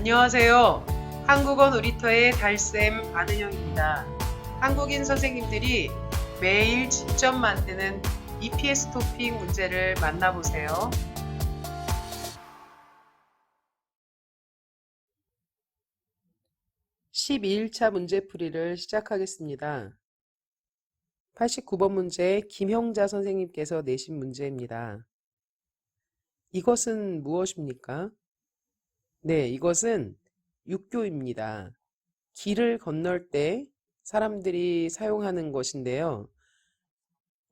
안녕하세요. 한국어 놀이터의 달쌤 안은영입니다. 한국인 선생님들이 매일 직접 만드는 EPS 토픽 문제를 만나보세요. 12일차 문제풀이를 시작하겠습니다. 89번 문제 김형자 선생님께서 내신 문제입니다. 이것은 무엇입니까? 네, 이것은 육교입니다. 길을 건널 때 사람들이 사용하는 것인데요.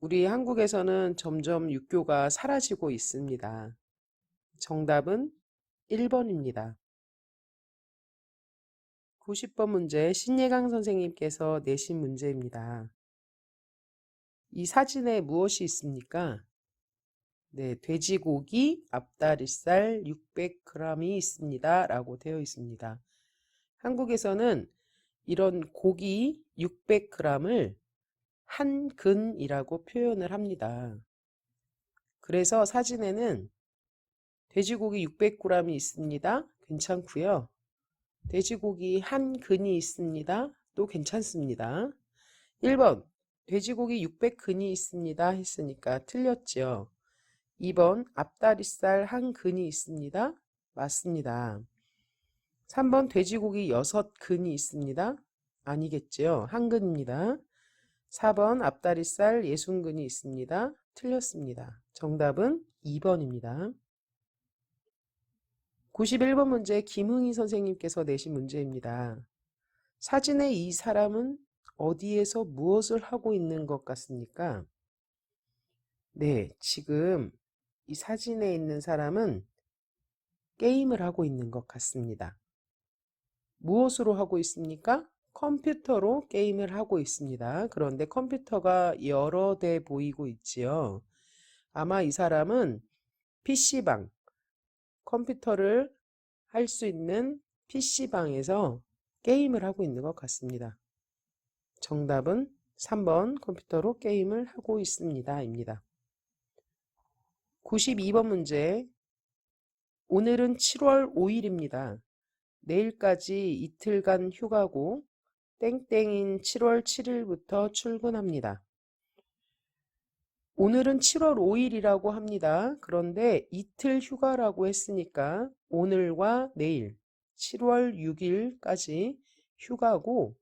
우리 한국에서는 점점 육교가 사라지고 있습니다. 정답은 1번입니다. 90번 문제 신예강 선생님께서 내신 문제입니다. 이 사진에 무엇이 있습니까? 네, 돼지고기 앞다리살 600g이 있습니다. 라고 되어 있습니다. 한국에서는 이런 고기 600g을 한 근이라고 표현을 합니다. 그래서 사진에는 돼지고기 600g이 있습니다. 괜찮고요. 돼지고기 한 근이 있습니다. 또 괜찮습니다. 1번 돼지고기 600근이 있습니다. 했으니까 틀렸죠. 2번 앞다리살 한 근이 있습니다. 맞습니다. 3번 돼지고기 6근이 있습니다. 아니겠죠. 한 근입니다. 4번 앞다리살 60근이 있습니다. 틀렸습니다. 정답은 2번입니다. 91번 문제 김흥희 선생님께서 내신 문제입니다. 사진의 이 사람은 어디에서 무엇을 하고 있는 것 같습니까? 네, 지금 이 사진에 있는 사람은 게임을 하고 있는 것 같습니다. 무엇으로 하고 있습니까? 컴퓨터로 게임을 하고 있습니다. 그런데 컴퓨터가 여러 대 보이고 있지요. 아마 이 사람은 PC방, 컴퓨터를 할 수 있는 PC방에서 게임을 하고 있는 것 같습니다. 정답은 3번 컴퓨터로 게임을 하고 있습니다. 입니다. 92번 문제 오늘은 7월 5일입니다. 내일까지 이틀간 휴가고 땡땡인 7월 7일부터 출근합니다. 오늘은 7월 5일이라고 합니다. 그런데 이틀 휴가라고 했으니까 오늘과 내일 7월 6일까지 휴가고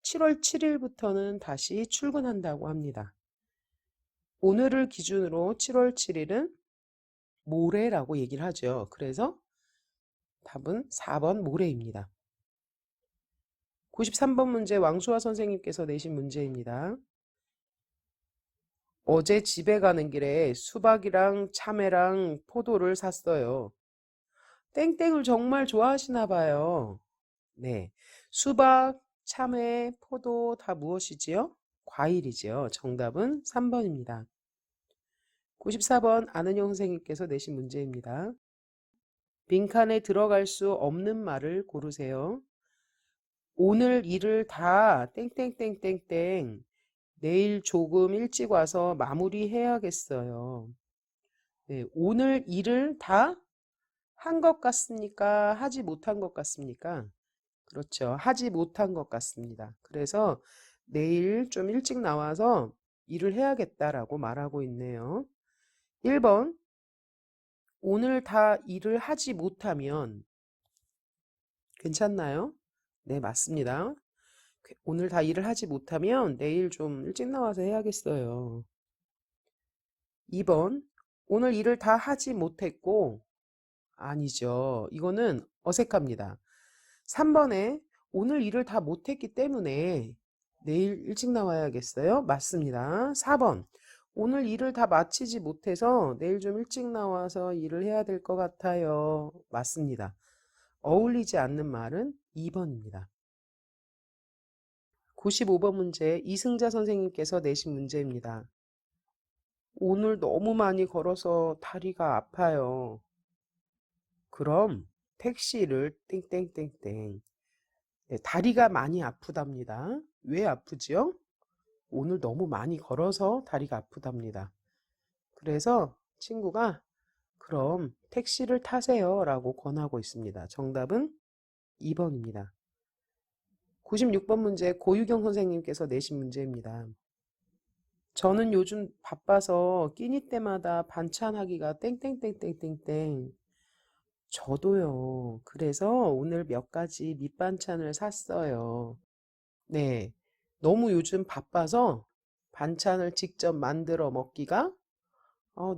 7월 7일부터는 다시 출근한다고 합니다. 오늘을 기준으로 7월 7일은 모레라고 얘기를 하죠. 그래서 답은 4번 모레입니다. 93번 문제 왕수아 선생님께서 내신 문제입니다. 어제 집에 가는 길에 수박이랑 참외랑 포도를 샀어요. 땡땡을 정말 좋아하시나 봐요. 네, 수박, 참외, 포도 다 무엇이지요? 과일이지요. 정답은 3번입니다. 94번 안은영 선생님께서 내신 문제입니다. 빈칸에 들어갈 수 없는 말을 고르세요. 오늘 일을 다 땡땡땡땡땡 내일 조금 일찍 와서 마무리해야겠어요. 네, 오늘 일을 다 한 것 같습니까? 하지 못한 것 같습니까? 그렇죠. 하지 못한 것 같습니다. 그래서 내일 좀 일찍 나와서 일을 해야겠다라고 말하고 있네요. 1번 오늘 다 일을 하지 못하면 괜찮나요? 네, 맞습니다. 오늘 다 일을 하지 못하면 내일 좀 일찍 나와서 해야겠어요. 2번 오늘 일을 다 하지 못했고 아니죠. 이거는 어색합니다. 3번에 오늘 일을 다 못했기 때문에 내일 일찍 나와야겠어요. 맞습니다. 4번 오늘 일을 다 마치지 못해서 내일 좀 일찍 나와서 일을 해야 될 것 같아요. 맞습니다. 어울리지 않는 말은 2번입니다. 95번 문제 이승자 선생님께서 내신 문제입니다. 오늘 너무 많이 걸어서 다리가 아파요. 그럼 택시를 땡땡땡땡. 네, 다리가 많이 아프답니다. 왜 아프지요? 오늘 너무 많이 걸어서 다리가 아프답니다. 그래서 친구가 그럼 택시를 타세요 라고 권하고 있습니다. 정답은 2번입니다. 96번 문제 고유경 선생님께서 내신 문제입니다. 저는 요즘 바빠서 끼니 때마다 반찬하기가 땡땡땡땡땡땡. 저도요. 그래서 오늘 몇 가지 밑반찬을 샀어요. 네. 너무 요즘 바빠서 반찬을 직접 만들어 먹기가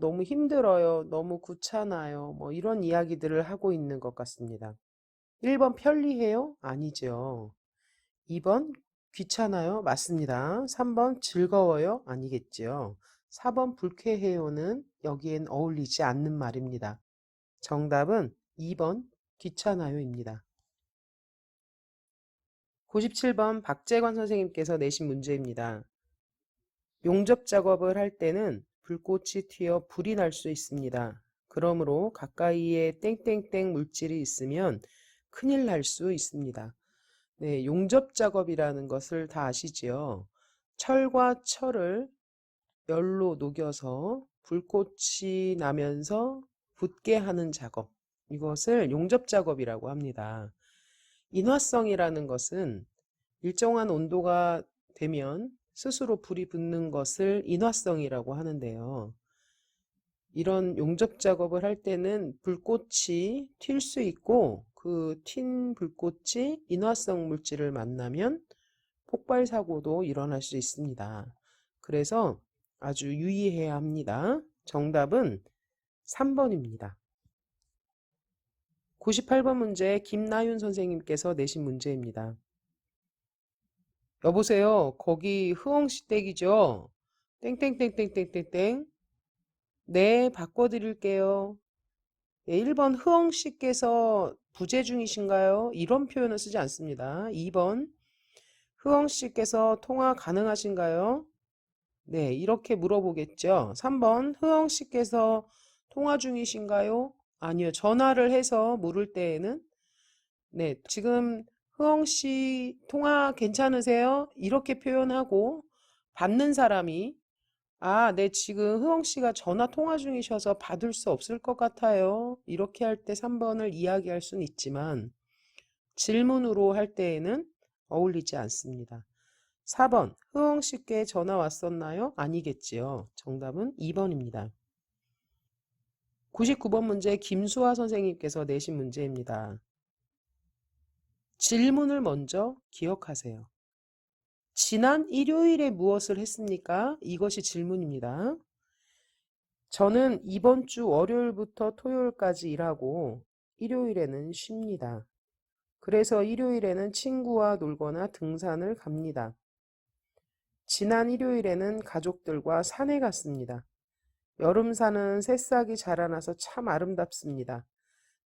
너무 힘들어요. 너무 귀찮아요. 뭐 이런 이야기들을 하고 있는 것 같습니다. 1번 편리해요? 아니죠. 2번 귀찮아요? 맞습니다. 3번 즐거워요? 아니겠죠. 4번 불쾌해요는 여기엔 어울리지 않는 말입니다. 정답은 2번 귀찮아요입니다. 97번 박재관 선생님께서 내신 문제입니다. 용접 작업을 할 때는 불꽃이 튀어 불이 날 수 있습니다. 그러므로 가까이에 땡땡땡 물질이 있으면 큰일 날 수 있습니다. 네, 용접 작업이라는 것을 다 아시지요? 철과 철을 열로 녹여서 불꽃이 나면서 붙게 하는 작업. 이것을 용접 작업이라고 합니다. 인화성이라는 것은 일정한 온도가 되면 스스로 불이 붙는 것을 인화성이라고 하는데요. 이런 용접 작업을 할 때는 불꽃이 튈 수 있고 그 튄 불꽃이 인화성 물질을 만나면 폭발 사고도 일어날 수 있습니다. 그래서 아주 유의해야 합니다. 정답은 3번입니다. 98번 문제 김나윤 선생님께서 내신 문제입니다. 여보세요. 거기 흐엉씨 댁이죠? 땡땡땡땡땡땡땡. 네, 바꿔드릴게요. 네, 1번 흐엉씨께서 부재 중이신가요? 이런 표현을 쓰지 않습니다. 2번 흐엉씨께서 통화 가능하신가요? 네, 이렇게 물어보겠죠. 3번 흐엉씨께서 통화 중이신가요? 아니요. 전화를 해서 물을 때에는 네, 지금 흐엉씨 통화 괜찮으세요? 이렇게 표현하고 받는 사람이 네, 지금 흐엉씨가 전화 통화 중이셔서 받을 수 없을 것 같아요. 이렇게 할 때 3번을 이야기할 수는 있지만 질문으로 할 때에는 어울리지 않습니다. 4번 흐엉씨께 전화 왔었나요? 아니겠지요. 정답은 2번입니다. 99번 문제 김수아 선생님께서 내신 문제입니다. 질문을 먼저 기억하세요. 지난 일요일에 무엇을 했습니까? 이것이 질문입니다. 저는 이번 주 월요일부터 토요일까지 일하고 일요일에는 쉽니다. 그래서 일요일에는 친구와 놀거나 등산을 갑니다. 지난 일요일에는 가족들과 산에 갔습니다. 여름산은 새싹이 자라나서 참 아름답습니다.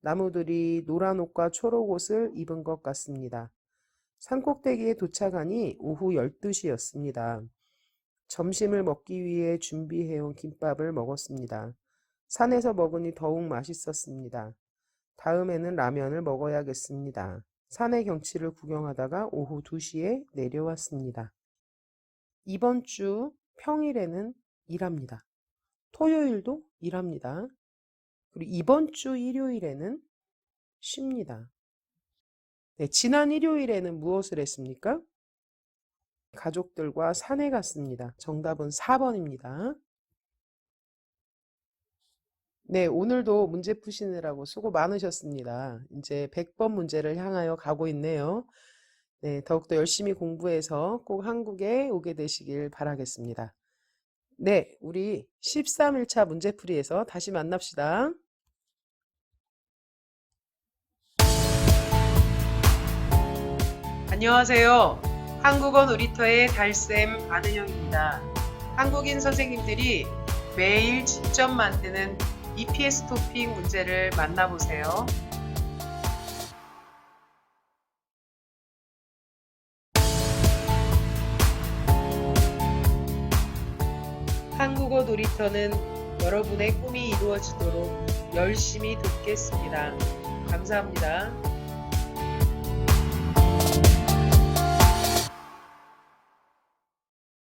나무들이 노란 옷과 초록 옷을 입은 것 같습니다. 산꼭대기에 도착하니 오후 12시였습니다. 점심을 먹기 위해 준비해온 김밥을 먹었습니다. 산에서 먹으니 더욱 맛있었습니다. 다음에는 라면을 먹어야겠습니다. 산의 경치를 구경하다가 오후 2시에 내려왔습니다. 이번 주 평일에는 일합니다. 토요일도 일합니다. 그리고 이번 주 일요일에는 쉽니다. 네, 지난 일요일에는 무엇을 했습니까? 가족들과 산에 갔습니다. 정답은 4번입니다. 네, 오늘도 문제 푸시느라고 수고 많으셨습니다. 이제 100번 문제를 향하여 가고 있네요. 네, 더욱더 열심히 공부해서 꼭 한국에 오게 되시길 바라겠습니다. 네, 우리 13일차 문제풀이에서 다시 만납시다. 안녕하세요. 한국어 놀이터의 달쌤 안은영입니다. 한국인 선생님들이 매일 직접 만드는 EPS 토픽 문제를 만나보세요. 한국어 놀이터는 여러분의 꿈이 이루어지도록 열심히 돕겠습니다. 감사합니다.